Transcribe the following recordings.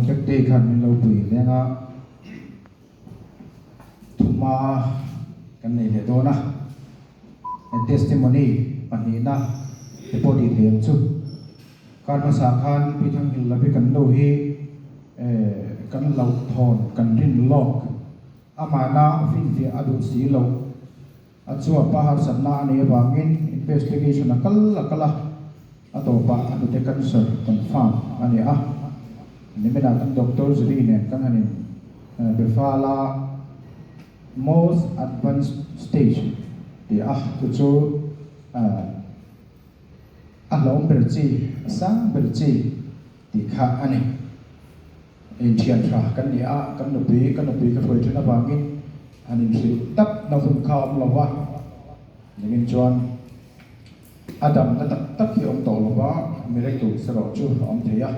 Các tê khăn mình lâu bùi lên thuma cái này để đó na testimony bản hình na để body thiền chú kan masa khan pi thang hil labi kan lo hi kan lo thon kan rin lok amana fin fi adu si lo achua pahar sanna ne bangin investigation akala atopa adu te kan sir confirm ani ni mena kan doctor zuri ne kan hanin befala most advanced stage di tu along berji sang berji di kha ani in thian thra kan ni kan no bi kan foi thina bangin anin si tap na hun kha om lawa ngin chuan adam na tak hi om to lawa mirek tu sero chu om theya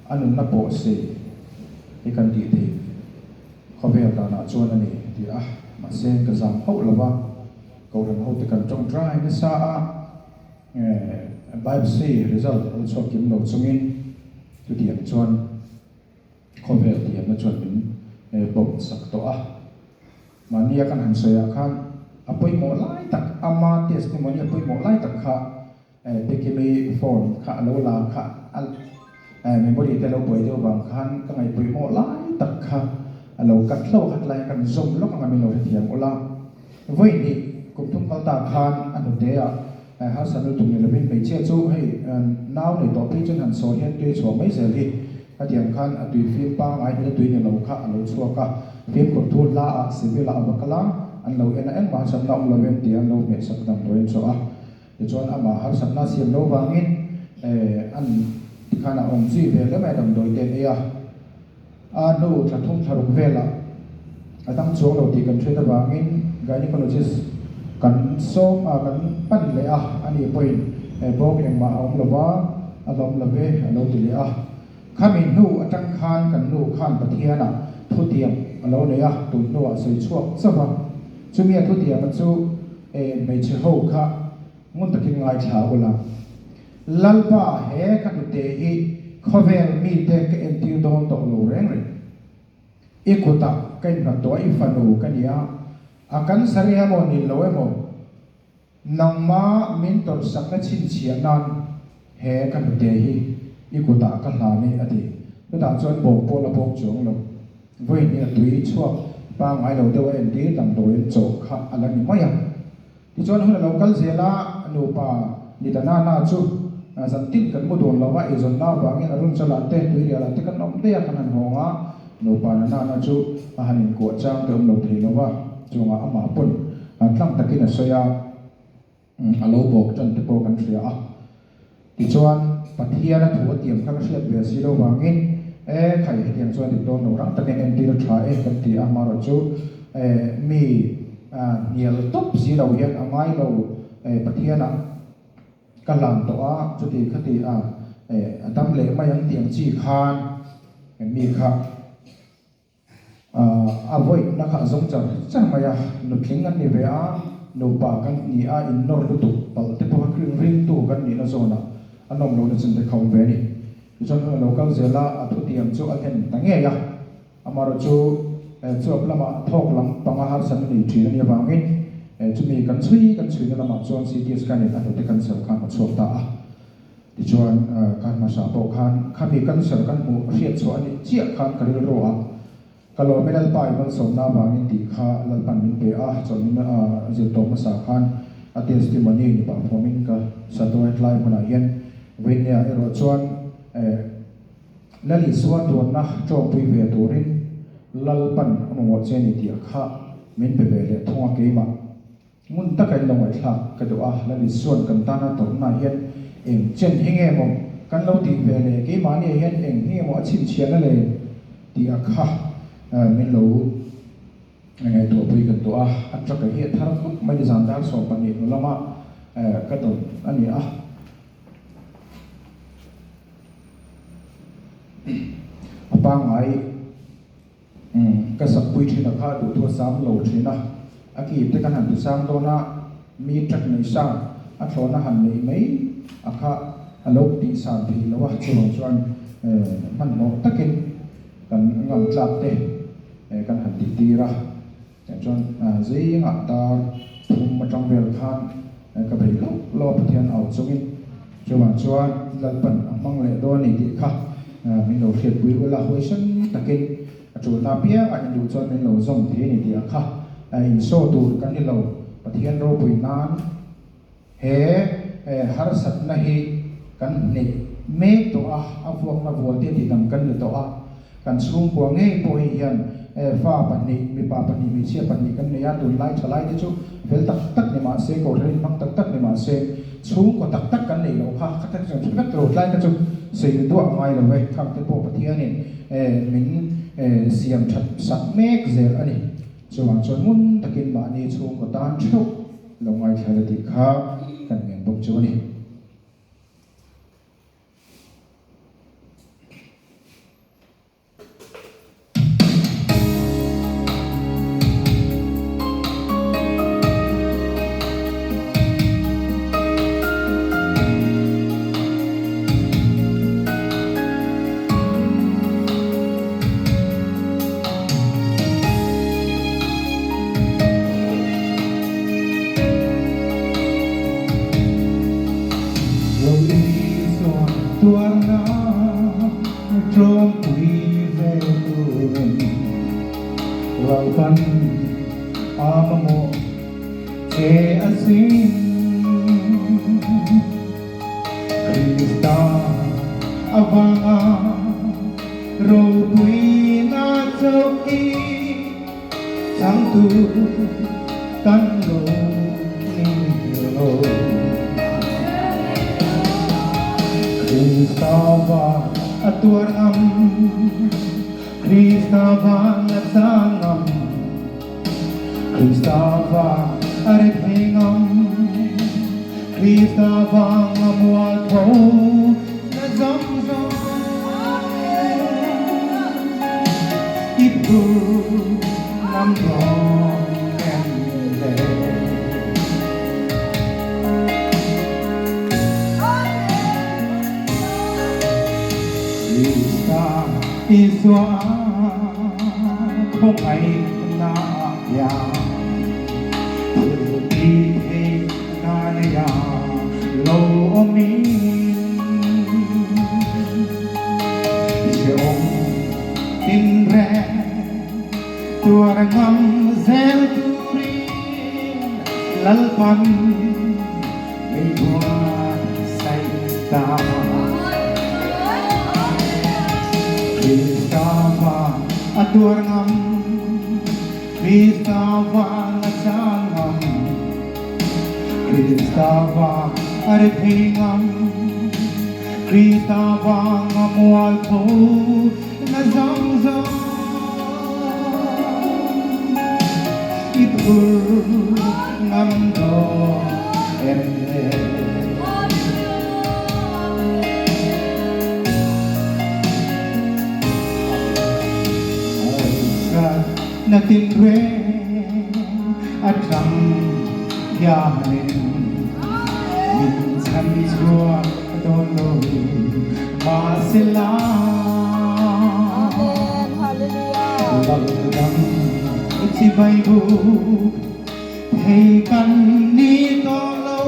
anun na po se ikan di thi khobe ta na chuan ani di ma sen ka zam ho lawa ko ran ho te kan trong dry na sa biopsy result al chok kim lo chungin tu diam chuan khovel diam na chuan min bom sak to mania kan han soya khan apoi mo lai tak ama testimony apoi mo lai tak kha pekimi phone kha lo la kha al memory te lo boi do bang khan ka ngai poi mo lai tak kha alo kat lo khat lai kan zom lo ka mi lo thiam ola voi ni kum thum kal ta khan anu te ha sanu tum le bin pe che chu hei now nei to pi chen han so hian te cho mai zel hi ka tiam khan atui film pa ngai ni tui ni lo kha alo chua ka film ko thu la civil avakala an lo ena en ma sam na lo ven ti an lo me sak dam roin so ti chuan ama har sam na siam lo wangin an khana om ji ve le mai dam doi te no tha thum tharuk vela atang chong lo ti kan thre da wangin gynecologist kan so kan pan le ani point bok yang ma om lova alom lave alo ti le khamin nu atang khan kan nu khan pathiana thu tiam alo le tu nu sei chuak chawa chumi thu tiam chu mai che ho kha mun takin ngai tha ula lalpa he kan te hi khovel mi te ke entiu don to lo reng re ikuta kain na to ifanu kania akan sariya mo ni lo mo nangma min tor sakna chin chia nan he kan te hi ikuta ka la ni ati ta chuan bo po la bok chong lo voi ni tui chuak pa ngai lo de en ti tam do en cho kha ala ni maya ti chuan hu local zela anu pa ni da na chu san tin kan mu don lawa e zon na ba ngi arun chala te tui ria la te kan om te kan han honga no pa na chu hanin ko chang te om lo thei lawa chunga ama pun tlang takin soya alo bok chan te po kan thria ti chuan pathiana thu tiam kha hriat ve si lo wangin khai tiam chuan ti don no rang takin en ti ra tha kan ti ama ro chu mi nial top si lo hian angai lo pathiana kalam to chu ti khati adam le mai ang tiang chi khan mi kha voi na kha zong chang maya nu thling an ni ve nu pa kan ni in nor lu tu pal te po kring ring tu kan ni na zona anom lo na chen te khom ve ni chon local zela athu tiam chu a hen tange ya amaro chu chu aplama thok lam panga har san ni thi ni bangin chu mi kan chui na lama chon CT scan ni athu te kan sar khan ma chok ta ti chuan kan ma sa to khan khami kan sar kan mu riat chu ani chia khan kan ro kalau medal pai bang som na bangin ti kha lal pan min pe chon na zil to ma sa khan a testimony ni performing ka satellite live mana yen when ya ero chuan lali suan tuan na chong pui ve turin lal pan mo che ni ti kha min pe ve le thonga ke ma mun ta kai long ai thla ka do lali suan kan ta na to na yen em chen hinge mo kan lo ti ve le ke ma ni yen eng hinge mo chin chian na le ti kha min lo ngai to pui kan to atrak ka hi thar mai zan dar so pan ni lama ka to ani apa ngai ka sak pui thina kha du tho sam lo thina aki te kan han tu sang do na mi trak nei sang a thona han nei mai akha alok ti san phi lo wa chuan man mo takin kan ngam tlak te kan han ti ti ra chẳng chọn dễ ngặt ta thum mà trong vel khan cái bài lo pathian ảo chung in cho bạn chuan lần bận mang lệ đôi này đi khác mình đầu phiền quý là hồi sinh takin chủ ta biết anh đủ cho mình lâu dùng thế này đi khác in số đủ cái này lâu pathian đâu bùi nan he har sat nahi kan ne me to avuak na vual te ti dam kan ni to kan sung ko nge po hian fa pani mi pa pani mi sia pani kan ne ya tu lai chalai te chu vel tak tak ne ma se ko rin mang tak tak ne ma se chung ko tak tak kan nei lo kha kha tak chu tak ro lai ka chu se ni tu ngai lo ve kham te po pathian ni min siam that sak mek zer ani chuang chon mun takin ma ni chung ko tan chu lo ngai thla ti kha kan ngen bok chu ni tuana trom quy về tuần vào ban amamo che asin Krista avanga ro quy na châu y sang tu tan lo ni lo Kristava atuanam Kristava natsangam Kristava arithingam Kristava ngamuatho nazamzam Ibu namdong kende Iswa không ai na ya đi na ya lo mi siom tin re tua ngam zel turi lalpan mi bua sai ta Kristava atuarngam Kristava nasangam Kristava arithingam Kristava ngamualpo nazamzam Ipur ngamdo enne natin rin at ang yamin minsan iswa tono masila lagdang itibay bu hey kan ni tolo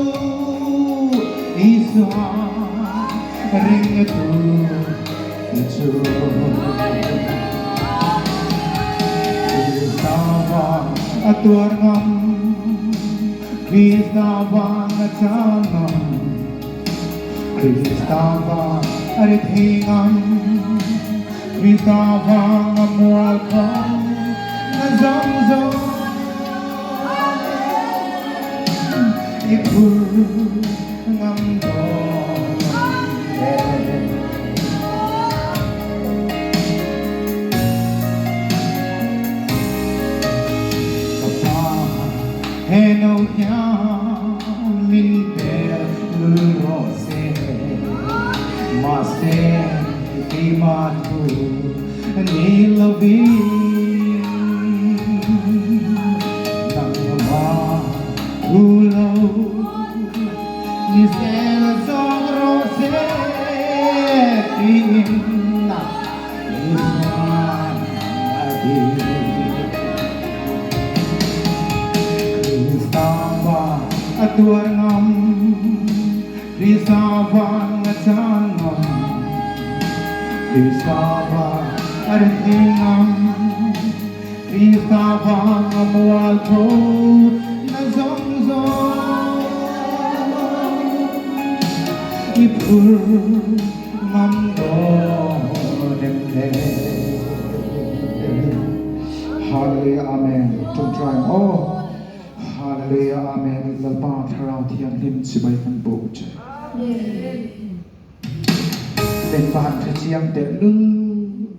iswa ring ito ito atuarngam Kristava natsangam Kristava arithingam Kristava ngamualkam nazamzam Ipur ngamdong Hello, min per lurose maste timatu nilavin nangma ulo nisela songrose tina isma ตัวงอมริสาวางจานงอมริสาวาอรหิงอมริสาวางมัวโธนะซงซงอีพูมัมโดเดมเดฮาเลลูยาอาเมนจงใจโอ้ฮาเลลูยาอาเมนลัลบาทเราที่ยังหิมสิบายกันบูชาเป็นฟานเชียงเตลึง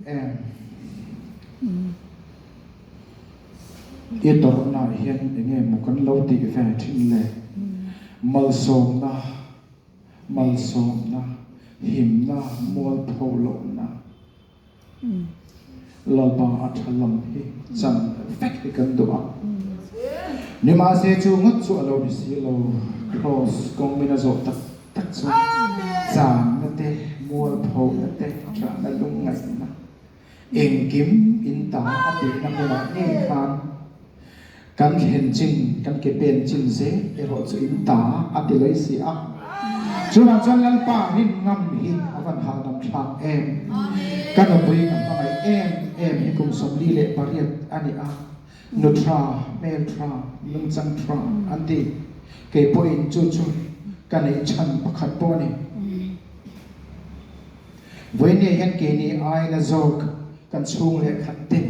แอมอีตรนาเฮียนอย่างเงี้ยมันก็เล่าตีแฟทิ้งเลยมัลโซมนะมัลโซมนะหิมนะมัวโพลนะลัลบาอัฐลัมฮีจันเฟกติกันตัวนี่มาเสียจูงัดจูเราบิสิเราครอสกงมินาโซตักตักจูจานนั่นเตมัวโพนั่นเตจานนั่นลุงไงนะเองกิมอินตาอดีตนักบุญนี่ทานกันเห็นจริงกันเก็บเป็นจริงเสียเอรอจูอินตาอดีตเลยสิอ่ะจุนันจันลัลปาหินงำหินอวันหาดำชาเอ็มกันเอาไปกันไปเอ็มให้กุมสมลีเละปารีตอันนี้อ่ะนุทราเมลทราลุงจันทราอันที่เก็บปุ่นจู่กันในชั้นประคัดปอนี่วันนี้เห็นเกนี่ไอ้ละจอกกันช่วงเล็กขัดเต็ม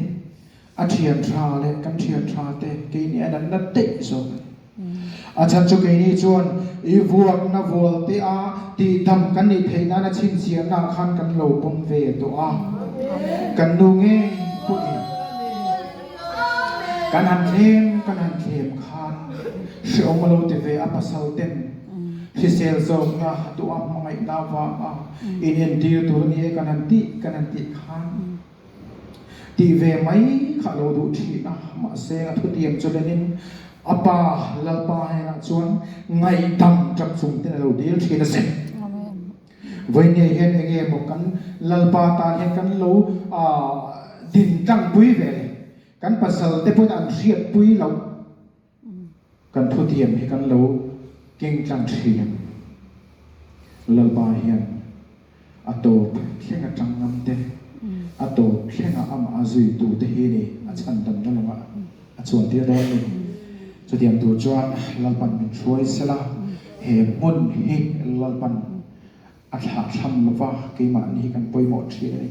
อาเทียนทราเล็กกันเทียนทราเต็มเกนี่อันนั้นนัดเตะจอกอาจารย์จุกนี่ชวนอีวัวนับวัวที่ที่ทำกันนี่เพย์นั้นชินเสียนาขันกันโลปงเวตัวกันดูเงี้ยปุ่นกันหันเข้มขันเชื่อมาโลติเวอปัสสาวะเต็มที่เซลล์จงนะตัวมังไงนาวาอินเดียตัวนี้กันหันติขันตีเวไม่ข้าเราดูที่นะมาเสียทุกเตียมจุดนี้อปาลัลปาให้นะชวนไงดำจับสุ่มที่เราเดียวที่นั่นเองวันนี้เห็นเองบอกกันลัลปาตาเห็นกันเราดินจังปุยเวกันภาษาเทพุทธันเชียดปุยเรากันทุเทียมให้กันเราเก่งจังเชียนลัลปาเห็นอัตโตเข่งจังงามเตอัตโตเข่งอามาอาจุยตูเตฮีนี่อาจารย์ดำนั่นละอาจารย์ที่ได้จะเตรียมตัวจวนลัลปันเป็นช่วยเสละเหมุนฮิลัลปันอัฐาทำละว่ากีมานี่กันป่วยหมดที่เลย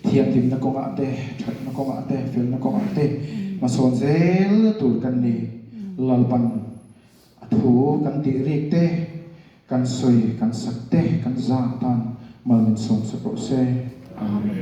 เทียมทิมนักกงอาเตชัดนักกงอาเตเฟลนักกงอาเตมาสอนเซลตูดกันนี่ลัลปันถูกันตีริกเตกันสวยกันสักเตกันจางตันมาเป็นสมสปรเซอาเมน